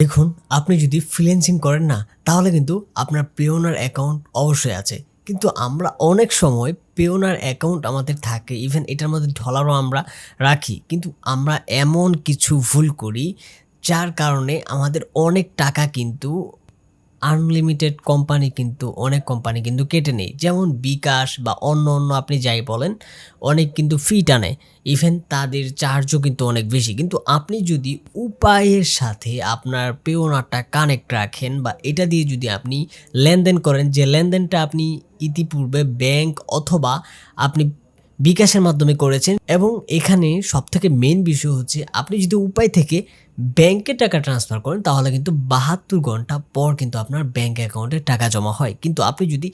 দেখুন, আপনি যদি ফ্রিল্যান্সিং করেন না, তাহলে কিন্তু আপনার পেওনার অ্যাকাউন্ট অবশ্যই আছে। কিন্তু আমরা অনেক সময় পেওনার অ্যাকাউন্ট আমাদের থাকে, ইভেন এটার মধ্যে ডলারও আমরা রাখি। কিন্তু আমরা এমন কিছু ভুল করি, যার কারণে আমাদের অনেক টাকা কিন্তু আনলিমিটেড অনেক কোম্পানি কিন্তু কেটে নেয়। যেমন বিকাশ বা অন্য আপনি যাই বলেন, অনেক কিন্তু ফি টানে। ইভেন তাদের চার্জও কিন্তু অনেক বেশি। কিন্তু আপনি যদি উপায়ের সাথে আপনার পেওনাটা কানেক্ট রাখেন বা এটা দিয়ে যদি আপনি লেনদেন করেন, যে লেনদেনটা আপনি ইতিপূর্বে ব্যাংক অথবা আপনি বিকাশের মাধ্যমে করেছেন, এবং এখানে সবথেকে মেইন বিষয় হচ্ছে আপনি যদি উপায় থেকে ব্যাংকে টাকা ট্রান্সফার করেন, তাহলে কিন্তু ৭২ ঘন্টা পর কিন্তু আপনার ব্যাংক অ্যাকাউন্টে টাকা জমা হয়। কিন্তু আপনি যদি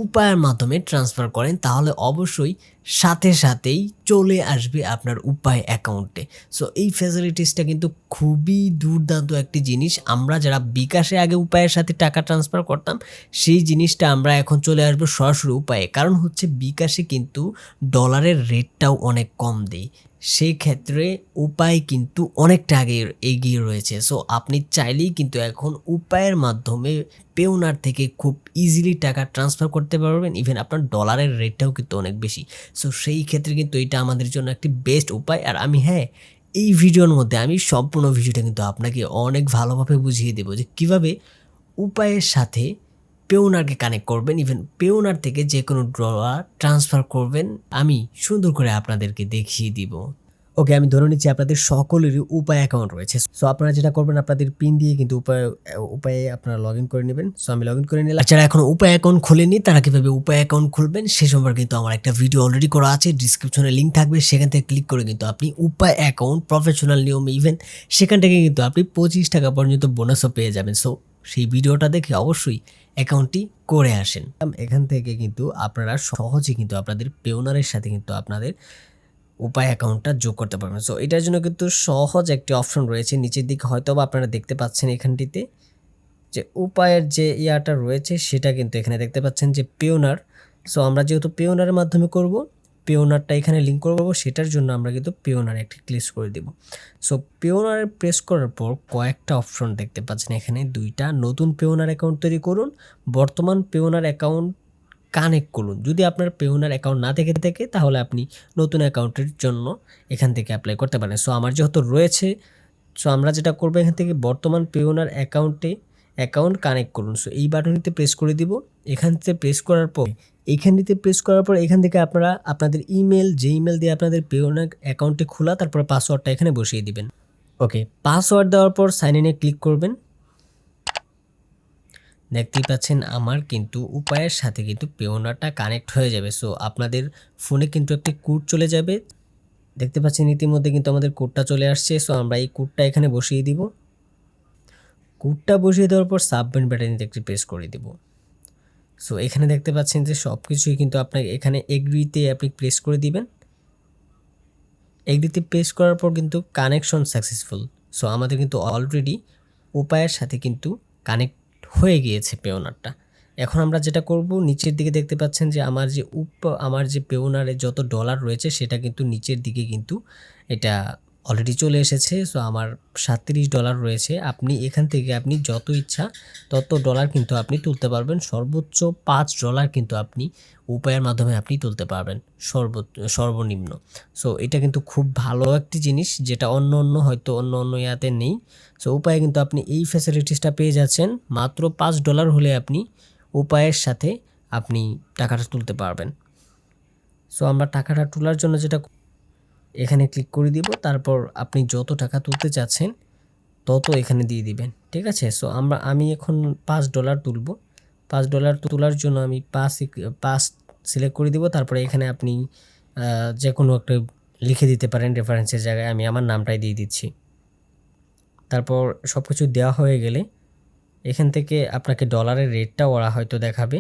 উপায়ের মাধ্যমে ট্রান্সফার করেন, তাহলে অবশ্যই সাথেই চলে আসবে আপনার উপায় অ্যাকাউন্টে। সো এই ফ্যাসিলিটিসটা কিন্তু খুবই দুর্দান্ত একটি জিনিস। আমরা যারা বিকাশে আগে উপায়ের সাথে টাকা ট্রান্সফার করতাম, সেই জিনিসটা আমরা এখন চলে আসবো সরাসরি উপায়ে। কারণ হচ্ছে বিকাশে কিন্তু ডলারের রেটটাও অনেক কম দেয়। সেক্ষেত্রে উপায় কিন্তু অনেকটা আগে এগিয়ে রয়েছে। সো আপনি চাইলেই কিন্তু এখন উপায়ের মাধ্যমে পেওনার থেকে খুব ইজিলি টাকা ট্রান্সফার করতে পারবেন। ইভেন আপনার ডলারের রেটটাও কিন্তু অনেক বেশি। সো সেই ক্ষেত্রে কিন্তু এটা আমাদের জন্য একটি বেস্ট উপায়। আর এই ভিডিওর মধ্যে আমি সম্পূর্ণ ভিডিওটা কিন্তু আপনাকে অনেক ভালোভাবে বুঝিয়ে দেবো যে কীভাবে উপায়ের সাথে পেওনারকে কানেক্ট করবেন, ইভেন পেওনার থেকে যে কোনো ডলার ট্রান্সফার করবেন, আমি সুন্দর করে আপনাদেরকে দেখিয়ে দিব। ওকে, আমি ধরে নিচ্ছি আপনাদের সকলেরই উপায় অ্যাকাউন্ট রয়েছে। সো আপনারা যেটা করবেন, আপনাদের পিন দিয়ে কিন্তু উপায়ে আপনারা লগ ইন করে নেবেন। সো আমি লগ ইন করে নিলাম। যারা এখনো উপায় অ্যাকাউন্ট খোলেনি, তারা কীভাবে উপায় অ্যাকাউন্ট খুলবেন সে সম্পর্কে কিন্তু আমার একটা ভিডিও অলরেডি করা আছে, ডিসক্রিপশনে লিঙ্ক থাকবে, সেখান থেকে ক্লিক করে কিন্তু আপনি উপায় অ্যাকাউন্ট প্রফেশনাল নিয়মে ইভেন সেখান থেকে কিন্তু আপনি 25 টাকা পর্যন্ত বোনাসও পেয়ে যাবেন। সো সেই ভিডিওটা দেখে অবশ্যই অ্যাকাউন্টটি করে আসেন। এখান থেকে কিন্তু আপনারা সহজে কিন্তু আপনাদের পেওনারের সাথে কিন্তু আপনাদের উপায় অ্যাকাউন্টটা যোগ করতে পারবেন। সো এটার জন্য কিন্তু সহজ একটি অপশন রয়েছে নিচের দিকে, হয়তোবা আপনারা দেখতে পাচ্ছেন এখানটিতে যে উপায়ের যে ইয়াটা রয়েছে, সেটা কিন্তু এখানে দেখতে পাচ্ছেন যে পেওনার। সো আমরা যেহেতু পেওনারের মাধ্যমে করব, পেওনারটা এখানে লিঙ্ক করব, সেটার জন্য আমরা কিন্তু পেওনার একটি ক্লিক করে দেব। সো পেওনারে প্রেস করার পর কয়েকটা অপশন দেখতে পাচ্ছেন এখানে, দুইটা নতুন পেওনার অ্যাকাউন্ট তৈরি করুন, বর্তমান পেওনার অ্যাকাউন্ট কানেক্ট করুন। যদি আপনার পেওনার অ্যাকাউন্ট না থেকে থাকে, তাহলে আপনি নতুন অ্যাকাউন্টের জন্য এখান থেকে অ্যাপ্লাই করতে পারেন। সো আমার যেহেতু রয়েছে, সো আমরা যেটা করবো, এখান থেকে বর্তমান পেওনার অ্যাকাউন্ট কানেক্ট করুন। সো এই বাটনটিতে প্রেস করে দিব। এখানটিতে প্রেস করার পর এখান থেকে আপনারা আপনাদের যে ইমেল দিয়ে আপনাদের পেওনার অ্যাকাউন্টটি খোলা, তারপর পাসওয়ার্ডটা এখানে বসিয়ে দিবেন। ওকে, পাসওয়ার্ড দেওয়ার পর সাইন ইনে ক্লিক করবেন। দেখতেই পাচ্ছেন আমার কিন্তু উপায়ের সাথে কিন্তু পেওনারটা কানেক্ট হয়ে যাবে। সো আপনাদের ফোনে কিন্তু একটি কোড চলে যাবে। দেখতে পাচ্ছেন ইতিমধ্যে কিন্তু আমাদের কোডটা চলে আসছে। সো আমরা এই কোডটা এখানে বসিয়ে দিব। কোডটা বসিয়ে দেওয়ার পর সাবমিট বাটনে একটি প্রেস করে দিব। সো এখানে দেখতে পাচ্ছেন যে সব কিছুই কিন্তু আপনাকে এখানে এগ্রিতে আপনি প্রেস করে দিবেন। এগ্রিতে প্রেস করার পর কিন্তু কানেকশন সাকসেসফুল। সো আমাদের কিন্তু অলরেডি উপায়ের সাথে কিন্তু কানেক্ট হয়ে গিয়েছে পেওনারটা। এখন আমরা যেটা করব, নিচের দিকে দেখতে পাচ্ছেন যে আমার যে পেওনারে যত ডলার রয়েছে, সেটা কিন্তু নিচের দিকে কিন্তু এটা অলরেডি চলে এসেছে। সো আমার $37 রয়েছে। আপনি এখান থেকে আপনি যত ইচ্ছা তত ডলার কিন্তু আপনি তুলতে পারবেন। সর্বোচ্চ $5 কিন্তু আপনি উপায়ের মাধ্যমে আপনি তুলতে পারবেন সর্বনিম্ন। সো এটা কিন্তু খুব ভালো একটি জিনিস, যেটা হয়তো অন্য ইয়াতে নেই। সো উপায়ে কিন্তু আপনি এই ফ্যাসিলিটিসটা পেয়ে যাচ্ছেন। মাত্র $5 হলে আপনি উপায়ের সাথে আপনি টাকাটা তুলতে পারবেন। সো আমরা টাকাটা তোলার জন্য যেটা এখানে ক্লিক করে দিব, তারপর আপনি যত টাকা তুলতে চাচ্ছেন তত এখানে দিয়ে দিবেন। ঠিক আছে? সো আমি এখন $5 তুলব। $5 তোলার জন্য আমি 5 সিলেক্ট করে দিব। তারপরে এখানে আপনি যে কোনো একটা লিখে দিতে পারেন রেফারেন্সের জায়গায়। আমি আমার নামটাই দিয়ে দিচ্ছি। তারপর সব কিছু দেওয়া হয়ে গেলে এখান থেকে আপনাকে ডলারের রেটটা ওরা হয়তো দেখাবে।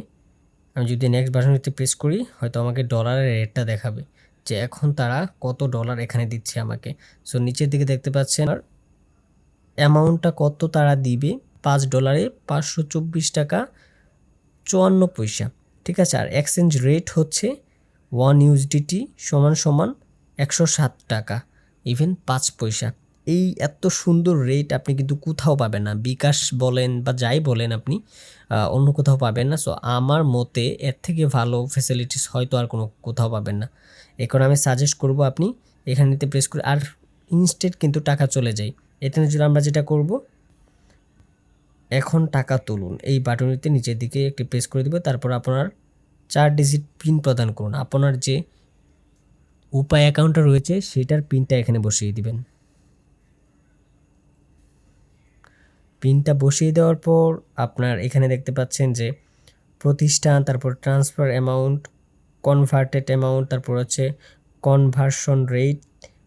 আমি যদি নেক্সট বাটনটিতে প্রেস করি, হয়তো আমাকে ডলারের রেটটা দেখাবে যে এখন তারা কত ডলার এখানে দিচ্ছে আমাকে। সো নিচের দিকে দেখতে পাচ্ছেন আর অ্যামাউন্টটা কত তারা দিবে, $5 524 টাকা 54 পয়সা। ঠিক আছে? আর এক্সচেঞ্জ রেট হচ্ছে 1 USDT সমান 107 টাকা ইভেন 5 পয়সা। এই এত সুন্দর রেট আপনি কিন্তু কোথাও পাবেন না, বিকাশ বলেন বা যাই বলেন আপনি অন্য কোথাও পাবেন না। সো আমার মতে এর থেকে ভালো ফ্যাসিলিটিস হয়তো আর কোনো কোথাও পাবেন না। এখন আমি সাজেস্ট করব আপনি এখানেতে প্রেস করে আর ইনস্ট্যান্ট কিন্তু টাকা চলে যায়। এখানে যদি আমরা যেটা করব, এখন টাকা তুলুন, এই বাটনটিতে নিচের দিকে একটি প্রেস করে দেব, তারপর আপনার 4 ডিজিট পিন প্রদান করুন। আপনার যে উপায় অ্যাকাউন্টটা রয়েছে সেটার পিনটা এখানে বসিয়ে দিবেন। পিনটা বসিয়ে দেওয়ার পর আপনার এখানে দেখতে পাচ্ছেন যে প্রতিষ্ঠান, তারপর ট্রান্সফার অ্যামাউন্ট, কনভার্টেড অ্যামাউন্ট, তারপর হচ্ছে কনভার্সন রেট,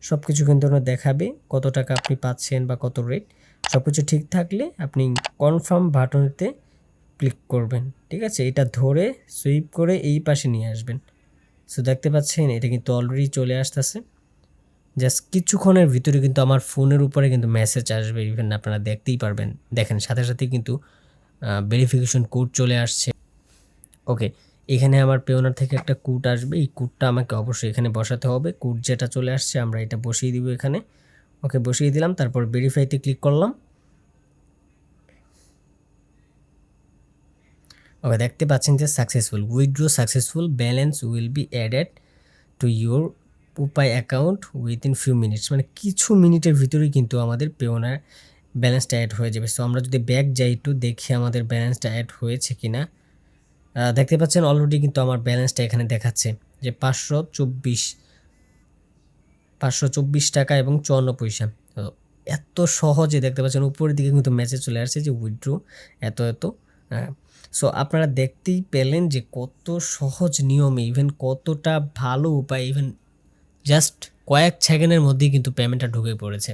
সব কিছু কিন্তু দেখাবে কত টাকা আপনি পাচ্ছেন বা কত রেট। সব কিছু ঠিক থাকলে আপনি কনফার্ম বাটনেতে ক্লিক করবেন। ঠিক আছে, এটা ধরে সুইপ করে এই পাশে নিয়ে আসবেন। সো দেখতে পাচ্ছেন এটা কিন্তু অলরেডি চলে আসতেছে। জাস্ট কিছুক্ষণের ভিতরে কিন্তু আমার ফোনের উপরে কিন্তু মেসেজ আসবে, ইভেন আপনারা দেখতেই পারবেন। দেখেন সাথে সাথে কিন্তু ভেরিফিকেশন কোড চলে আসছে। ওকে, এখানে আমার পেওনার থেকে একটা কোড আসবে, এই কোডটা আমাকে অবশ্যই এখানে বসাতে হবে। কোড যেটা চলে আসছে আমরা এটা বসিয়ে দিব এখানে। ওকে, বসিয়ে দিলাম, তারপর ভেরিফাইতে ক্লিক করলাম। ওকে, দেখতে পাচ্ছেন যে successful, withdraw successful, balance will be added to your উপায় অ্যাকাউন্ট উইথিন ফিউ মিনিটস। মানে কিছু মিনিটের ভিতরেই কিন্তু আমাদের পেওনার ব্যালেন্সটা অ্যাড হয়ে যাবে। সো আমরা যদি ব্যাক যাই একটু দেখি আমাদের ব্যালেন্সটা অ্যাড হয়েছে কিনা। দেখতে পাচ্ছেন অলরেডি কিন্তু আমার ব্যালেন্সটা এখানে দেখাচ্ছে যে 524 টাকা এবং 54 পয়সা। তো এত সহজে দেখতে পাচ্ছেন উপরের দিকে কিন্তু মেসেজ চলে আসছে যে উইথড্র এত এত। সো আপনারা দেখতেই পেলেন যে কত সহজ নিয়মে, ইভেন কতটা ভালো উপায়, ইভেন জাস্ট কয়েক সেকেন্ডের মধ্যেই কিন্তু পেমেন্টটা ঢুকে পড়েছে।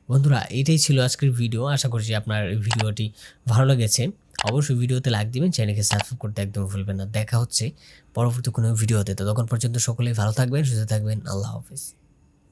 বন্ধুরা, এটাই ছিল আজকের ভিডিও। আশা করছি আপনার ভিডিওটি ভালো লেগেছে। অবশ্যই ভিডিওতে লাইক দিবেন, চ্যানেলকে সাবস্ক্রাইব করতে একদম ভুলবেন না। দেখা হচ্ছে পরবর্তী কোনো ভিডিওতে। ততক্ষণ পর্যন্ত সকলেই ভালো থাকবেন, সুস্থ থাকবেন। আল্লাহ হাফেজ।